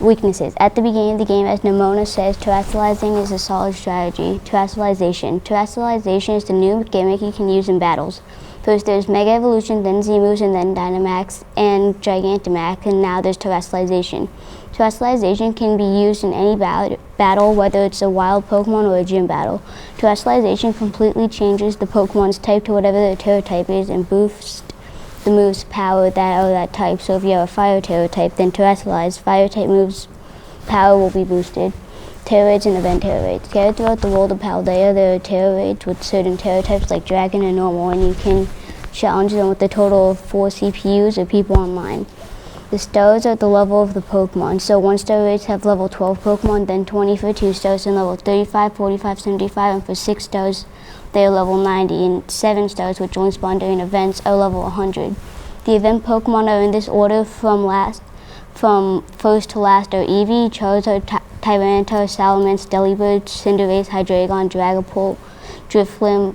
the beginning of the game, as Nimona says, terrestrializing is a solid strategy. Terrestrialization. Terrestrialization is the new gimmick you can use in battles. First there's Mega Evolution, then Z-Moves, and then Dynamax, and Gigantamax, and now there's Terrestrialization. Terrestrialization can be used in any battle, whether it's a wild Pokemon or a gym battle. Terrestrialization completely changes the Pokemon's type to whatever their Terra type is and boosts the move's power that type. So if you have a Fire Terra type, then Terrestrialized Fire type moves power will be boosted. Terra Raids and Event Terra Raids. Scattered throughout the world of Paldea, there are Terra Raids with certain Terra types like Dragon and Normal, and you can challenge them with a total of 4 CPUs or people online. The stars are at the level of the Pokemon, so 1-star raids have level 12 Pokemon, then 20 for 2 stars, and level 35, 45, 75, and for 6 stars they are level 90, and 7 stars, which only spawn during events, are level 100. The event Pokemon are in this order from first to last are Eevee, Charizard, Tyranitar, Salamence, Delibird, Cinderace, Hydreigon, Dragapult, Drifblim,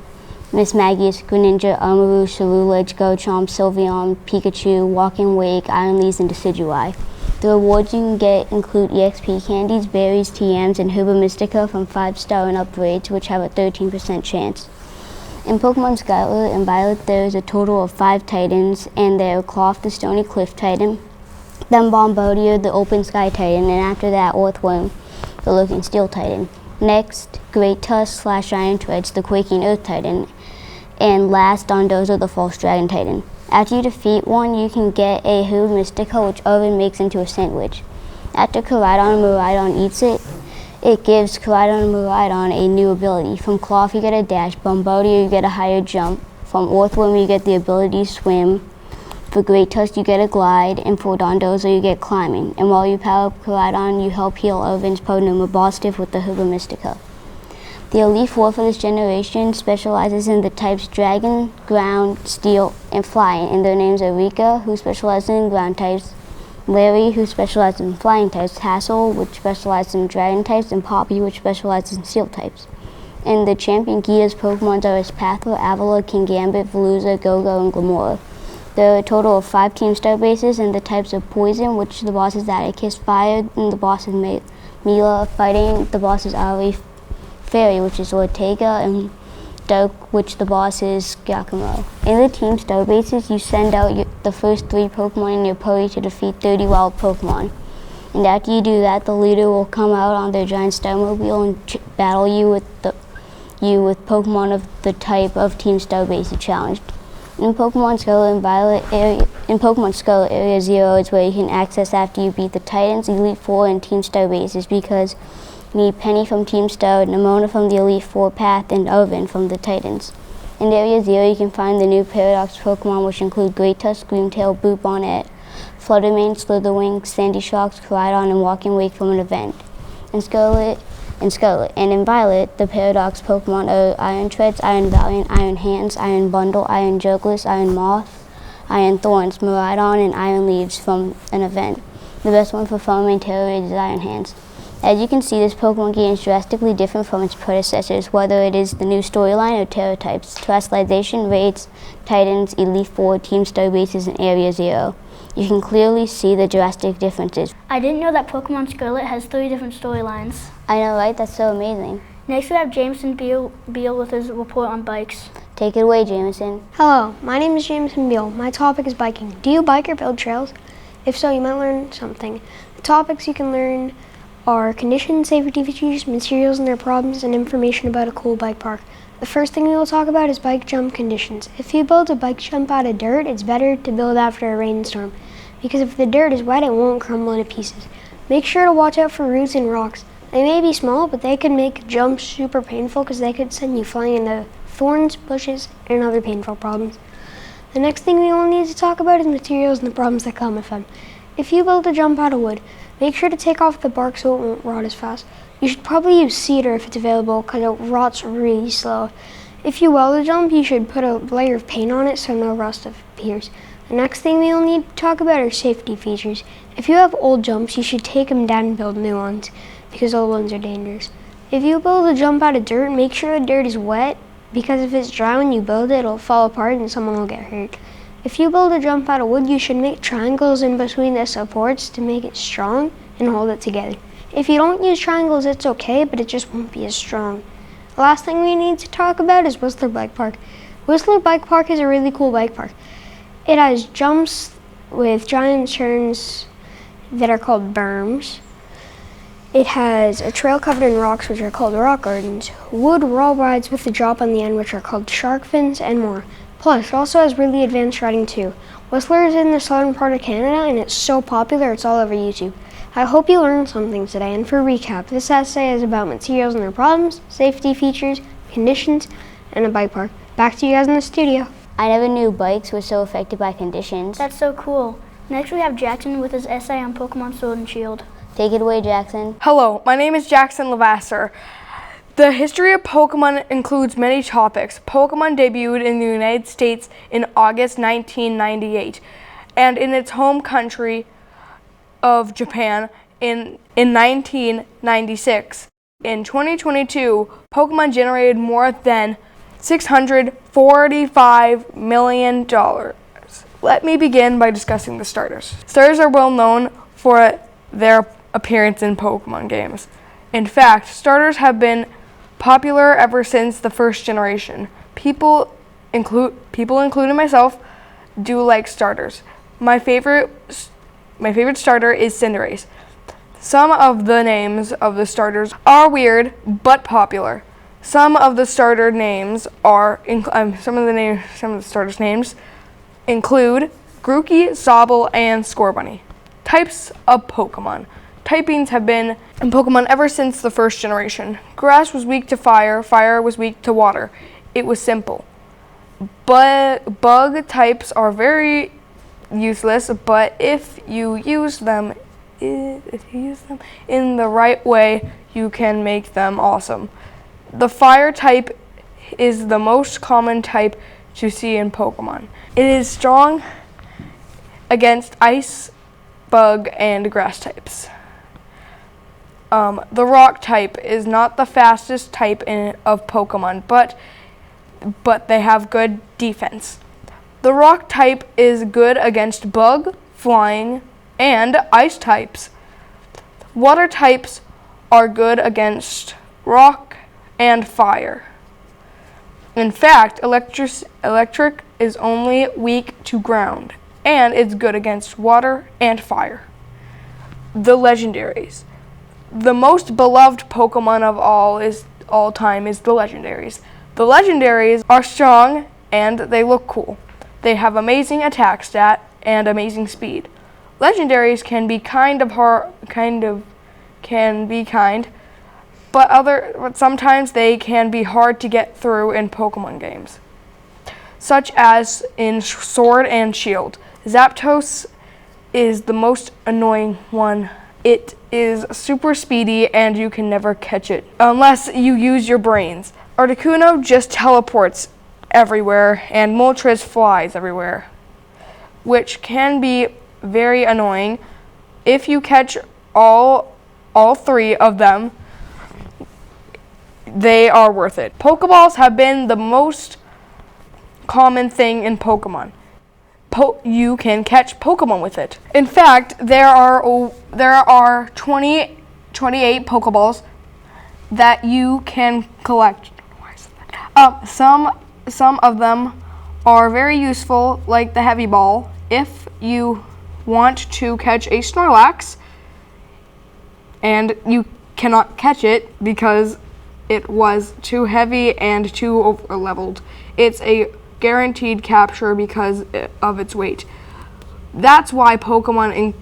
Miss Maggie's, Greninja, Armarouge, Cerulege, Garchomp, Sylveon, Pikachu, Walking Wake, Iron Leaves, and Decidueye. The rewards you can get include EXP candies, berries, TMs, and Herba Mystica from 5-star and up raids, which have a 13% chance. In Pokemon Scarlet and Violet, there is a total of 5 Titans, and they are Cloth, the Stony Cliff Titan, then Bombardier, the Open Sky Titan, and after that, Earthworm, the Looking Steel Titan. Next, Great Tusk / Iron Treads, the Quaking Earth Titan, and last, Dondozo, the False Dragon Titan. After you defeat one, you can get a Herba Mystica, which Irvin makes into a sandwich. After Koraidon and Miraidon eats it, it gives Koraidon and Miraidon a new ability. From Cloth, you get a dash. Bombardier, you get a higher jump. From Earthworm, you get the ability to swim. For Great Tusk, you get a glide. And for Dondozo, you get climbing. And while you power up Koraidon, you help heal Irvin's Podnuma Bostiff with the Herba Mystica. The Elite Four for this generation specializes in the types Dragon, Ground, Steel, and Flying, and their names are Rika, who specializes in ground types, Larry, who specializes in flying types, Hassel, which specializes in dragon types, and Poppy, which specializes in steel types. And the champion Gia's Pokemon are Espatha, Avila, Kingambit, Veluza, Go-Go, and Glamora. There are a total of 5 Team Star bases, and the types are Poison, which the boss is Atticus, Fire, and the boss is Mila, Fighting, the boss is Ari, Fairy, which is Ortega, and Dark, which the boss is Giacomo. In the Team Star bases, you send out the first 3 Pokemon in your party to defeat 30 wild Pokemon. And after you do that, the leader will come out on their giant Starmobile and battle you with Pokemon of the type of Team Star base you challenged. In Pokemon Scarlet and Violet Area 0 is where you can access after you beat the Titans, Elite Four, and Team Star bases, because you need Penny from Team Star, Nimona from the Elite Four path, and Irvin from the Titans. In Area 0, you can find the new Paradox Pokemon, which include Great Tusk, Screamtail, Boop Bonnet, Fluttermane, Slitherwing, Sandy Shocks, Koraidon, and Walking Wake from an event. In Scarlet and in Violet, the Paradox Pokemon are Iron Treads, Iron Valiant, Iron Hands, Iron Bundle, Iron Jugless, Iron Moth, Iron Thorns, Miraidon, and Iron Leaves from an event. The best one for farming Terra Raids is Iron Hands. As you can see, this Pokemon game is drastically different from its predecessors, whether it is the new storyline or Terra types, Terastallization, Raids, Titans, Elite Four, Team Starbases, and Area Zero. You can clearly see the drastic differences. I didn't know that Pokemon Scarlet has 3 different storylines. I know, right? That's so amazing. Next we have Jameson Beal with his report on bikes. Take it away, Jameson. Hello, my name is Jameson Beal. My topic is biking. Do you bike or build trails? If so, you might learn something. The topics you can learn are conditions, safety features, materials and their problems, and information about a cool bike park. The first thing we will talk about is bike jump conditions. If you build a bike jump out of dirt, it's better to build after a rainstorm, because if the dirt is wet, it won't crumble to pieces. Make sure to watch out for roots and rocks. They may be small, but they could make jumps super painful because they could send you flying into thorns, bushes, and other painful problems. The next thing we will need to talk about is materials and the problems that come with them. If you build a jump out of wood, make sure to take off the bark so it won't rot as fast. You should probably use cedar if it's available because it rots really slow. If you weld a jump, you should put a layer of paint on it so no rust appears. The next thing we will need to talk about are safety features. If you have old jumps, you should take them down and build new ones because old ones are dangerous. If you build a jump out of dirt, make sure the dirt is wet because if it's dry when you build it, it'll fall apart and someone will get hurt. If you build a jump out of wood, you should make triangles in between the supports to make it strong and hold it together. If you don't use triangles, it's okay, but it just won't be as strong. The last thing we need to talk about is Whistler Bike Park. Whistler Bike Park is a really cool bike park. It has jumps with giant turns that are called berms. It has a trail covered in rocks, which are called rock gardens, wood roll rides with a drop on the end, which are called shark fins, and more. Plus, it also has really advanced riding too. Whistler is in the southern part of Canada, and it's so popular it's all over YouTube. I hope you learned something today, and for recap, this essay is about materials and their problems, safety features, conditions, and a bike park. Back to you guys in the studio. I never knew bikes were so affected by conditions. That's so cool. Next we have Jackson with his essay on Pokemon Sword and Shield. Take it away, Jackson. Hello, my name is Jackson Lavasser. The history of Pokemon includes many topics. Pokemon debuted in the United States in August 1998 and in its home country of Japan in 1996. In 2022, Pokemon generated more than $645 million. Let me begin by discussing the starters. Starters are well known for their appearance in Pokemon games. In fact, starters have been popular ever since the first generation. People, including myself, do like starters. My favorite starter is Cinderace. Some of the names of the starters are weird but popular. Some of the starter names are some of the starters' names include Grookey, Sobble, and Scorbunny. Types of Pokemon. Typings have been in Pokemon ever since the first generation. Grass was weak to fire, fire was weak to water. It was simple. But bug types are very useless, but if you use them in the right way, you can make them awesome. The fire type is the most common type to see in Pokemon. It is strong against ice, bug, and grass types. The rock type is not the fastest type of Pokemon, but they have good defense. The rock type is good against bug, flying, and ice types. Water types are good against rock and fire. In fact, electric is only weak to ground, and it's good against water and fire. The legendaries. The most beloved Pokemon of all time is the legendaries. The legendaries are strong and they look cool. They have amazing attack stat and amazing speed. Legendaries can be but sometimes they can be hard to get through in Pokemon games, such as in Sword and Shield. Zapdos is the most annoying one. It is super speedy and you can never catch it unless you use your brains. Articuno just teleports everywhere and Moltres flies everywhere, which can be very annoying. If you catch all all 3 of them, they are worth it. Pokeballs have been the most common thing in Pokemon. You can catch Pokemon with it. In fact, there are 28 Pokeballs that you can collect. Some of them are very useful, like the Heavy Ball. If you want to catch a Snorlax and you cannot catch it because it was too heavy and too over-leveled, it's a guaranteed capture because of its weight. That's why Pokemon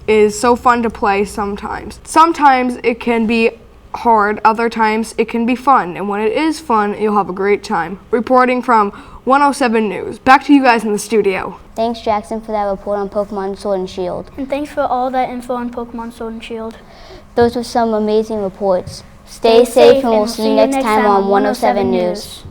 is so fun to play sometimes. Sometimes it can be hard, other times it can be fun, and when it is fun, you'll have a great time. Reporting from 107 News. Back to you guys in the studio. Thanks, Jackson, for that report on Pokemon Sword and Shield. And thanks for all that info on Pokemon Sword and Shield. Those were some amazing reports. Stay safe, and we'll see you next time on 107 News.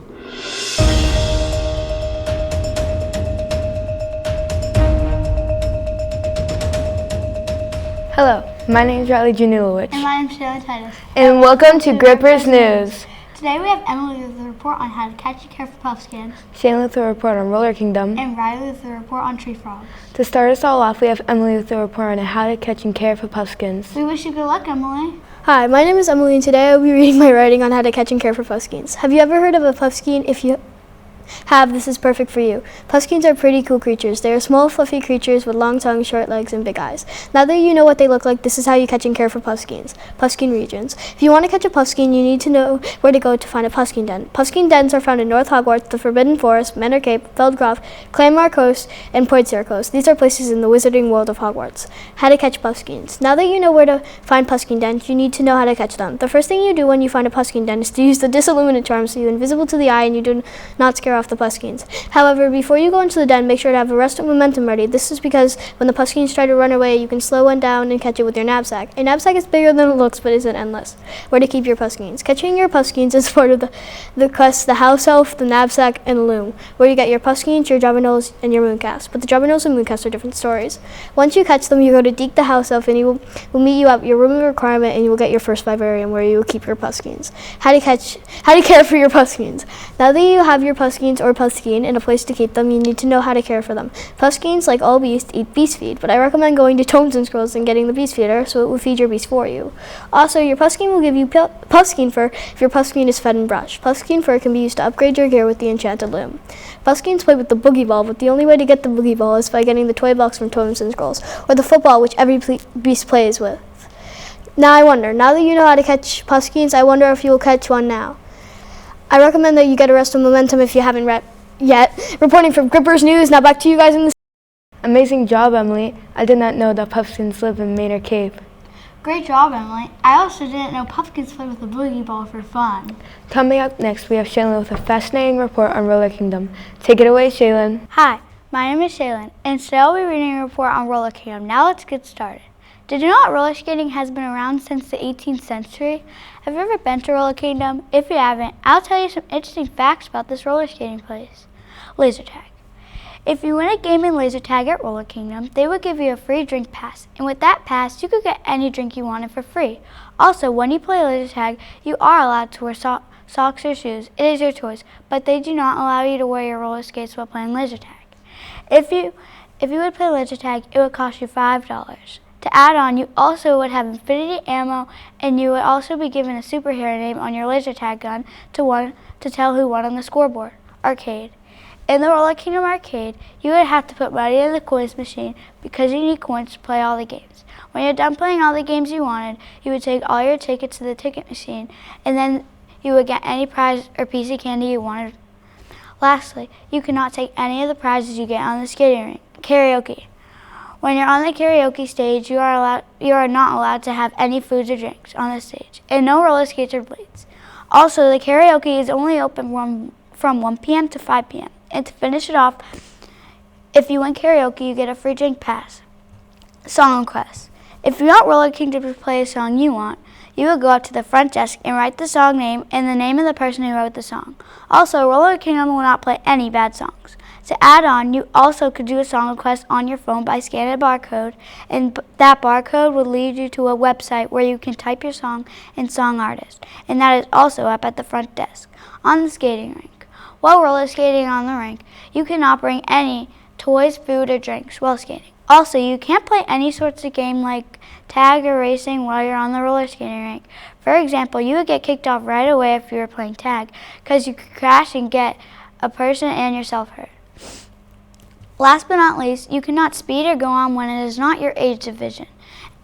Hello, my name is Riley Janulowicz. And my name is Shayla Titus. And welcome to Grippers News. Today we have Emily with a report on how to catch and care for Puffskins. Shane with a report on Roller Kingdom. And Riley with a report on tree frogs. To start us all off, we have Emily with a report on how to catch and care for Puffskins. We wish you good luck, Emily. Hi, my name is Emily, and today I will be reading my writing on how to catch and care for Puffskins. Have you ever heard of a Puffskin? If you have, this is perfect for you. Puffskins are pretty cool creatures. They are small, fluffy creatures with long tongues, short legs, and big eyes. Now that you know what they look like, this is how you catch and care for Puffskins. Puffskin regions. If you want to catch a Puffskin, you need to know where to go to find a Puffskin den. Puffskin dens are found in North Hogwarts, the Forbidden Forest, Manor Cape, Feldcroft, Clanmar Coast, and Poitsere Coast. These are places in the wizarding world of Hogwarts. How to catch Puffskins. Now that you know where to find Puffskin dens, you need to know how to catch them. The first thing you do when you find a Puffskin den is to use the Disilluminate charm so you're invisible to the eye and you do not scare off the Puffskins. However, before you go into the den, make sure to have arrest of momentum ready. This is because when the Puffskins try to run away, you can slow one down and catch it with your knapsack. A knapsack is bigger than it looks, but isn't endless. Where to keep your Puffskins. Catching your Puffskins is part of the quest, the house elf, the knapsack, and loom, where you get your Puffskins, your Jabberknolls, and your Mooncast. But the Jabberknolls and Mooncast are different stories. Once you catch them, you go to Deke the house elf, and he will meet you at your room of requirement, and you will get your first vivarium, where you will keep your Puffskins. How to care for your Puffskins. Now that you have your Puffskins or Puffskin and a place to keep them, you need to know how to care for them. Puffskins, like all beasts, eat beast feed, but I recommend going to Tomes and Scrolls and getting the beast feeder so it will feed your beast for you. Also, your Puffskin will give you Puffskin fur if your Puffskin is fed and brushed. Puffskin fur can be used to upgrade your gear with the enchanted loom. Puffskins play with the boogie ball, but the only way to get the boogie ball is by getting the toy box from Tomes and Scrolls, or the football which every beast plays with. Now I wonder, now that you know how to catch Puffskins, I wonder if you will catch one now. I recommend that you get arrest of momentum if you haven't yet. Reporting from Grippers News, now back to you guys in the... Amazing job, Emily. I did not know that Puffskins live in Manor Cape. Great job, Emily. I also didn't know Puffskins play with a boogie ball for fun. Coming up next, we have Shaylin with a fascinating report on Roller Kingdom. Take it away, Shaylin. Hi, my name is Shaylin, and today I'll be reading a report on Roller Kingdom. Now let's get started. Did you know that roller skating has been around since the 18th century? Have you ever been to Roller Kingdom? If you haven't, I'll tell you some interesting facts about this roller skating place. Laser tag. If you win a game in laser tag at Roller Kingdom, they would give you a free drink pass, and with that pass, you could get any drink you wanted for free. Also, when you play laser tag, you are allowed to wear socks or shoes. It is your choice, but they do not allow you to wear your roller skates while playing laser tag. If you would play laser tag, it would cost you $5. To add on, you also would have infinity ammo, and you would also be given a superhero name on your laser tag gun to tell who won on the scoreboard. Arcade. In the Roller Kingdom arcade, you would have to put money in the coins machine because you need coins to play all the games. When you're done playing all the games you wanted, you would take all your tickets to the ticket machine, and then you would get any prize or piece of candy you wanted. Lastly, you cannot take any of the prizes you get on the skating rink. Karaoke. When you're on the karaoke stage, you are not allowed to have any foods or drinks on the stage, and no roller skates or blades. Also, the karaoke is only open from 1 p.m. to 5 p.m. And to finish it off, if you win karaoke, you get a free drink pass. Song requests. If you want Roller Kingdom to play a song you want, you would go up to the front desk and write the song name and the name of the person who wrote the song. Also, Roller Kingdom will not play any bad songs. To add on, you also could do a song request on your phone by scanning a barcode, and that barcode will lead you to a website where you can type your song and song artist, and that is also up at the front desk. On the skating rink. While roller skating on the rink, you cannot bring any toys, food, or drinks while skating. Also, you can't play any sorts of game like tag or racing while you're on the roller skating rink. For example, you would get kicked off right away if you were playing tag because you could crash and get a person and yourself hurt. Last but not least, you cannot speed or go on when it is not your age division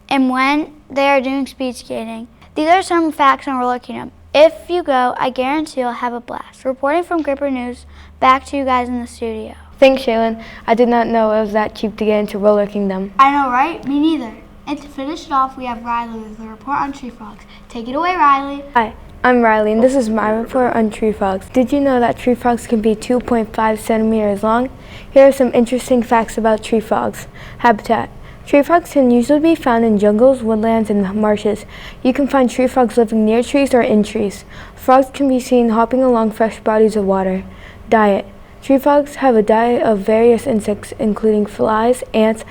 and when they are doing speed skating. These are some facts on Roller Kingdom. If you go, I guarantee you'll have a blast. Reporting from Gripper News, back to you guys in the studio. Thanks, Shaylin. I did not know it was that cheap to get into Roller Kingdom. I know, right? Me neither. And to finish it off, we have Riley with a report on tree frogs. Take it away, Riley. Hi, I'm Riley, and this is my report on tree frogs. Did you know that tree frogs can be 2.5 centimeters long? Here are some interesting facts about tree frogs. Habitat. Tree frogs can usually be found in jungles, woodlands, and marshes. You can find tree frogs living near trees or in trees. Frogs can be seen hopping along fresh bodies of water. Diet. Tree frogs have a diet of various insects, including flies, ants,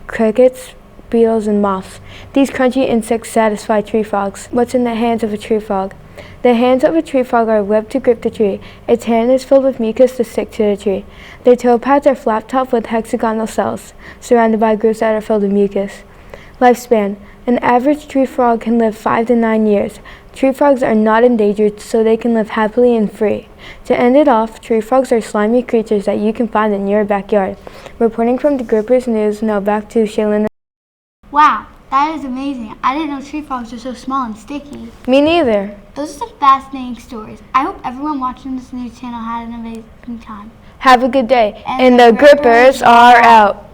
crickets, beetles, and moths. These crunchy insects satisfy tree frogs. What's in the hands of a tree frog? The hands of a tree frog are webbed to grip the tree. Its hand is filled with mucus to stick to the tree. Their toe pads are flat-topped with hexagonal cells, surrounded by grooves that are filled with mucus. Lifespan. An average tree frog can live 5 to 9 years. Tree frogs are not endangered, so they can live happily and free. To end it off, tree frogs are slimy creatures that you can find in your backyard. Reporting from the Grippers News, now back to Shaylin. Wow, that is amazing. I didn't know tree frogs are so small and sticky. Me neither. Those are some fascinating stories. I hope everyone watching this news channel had an amazing time. Have a good day. And the Grippers are out.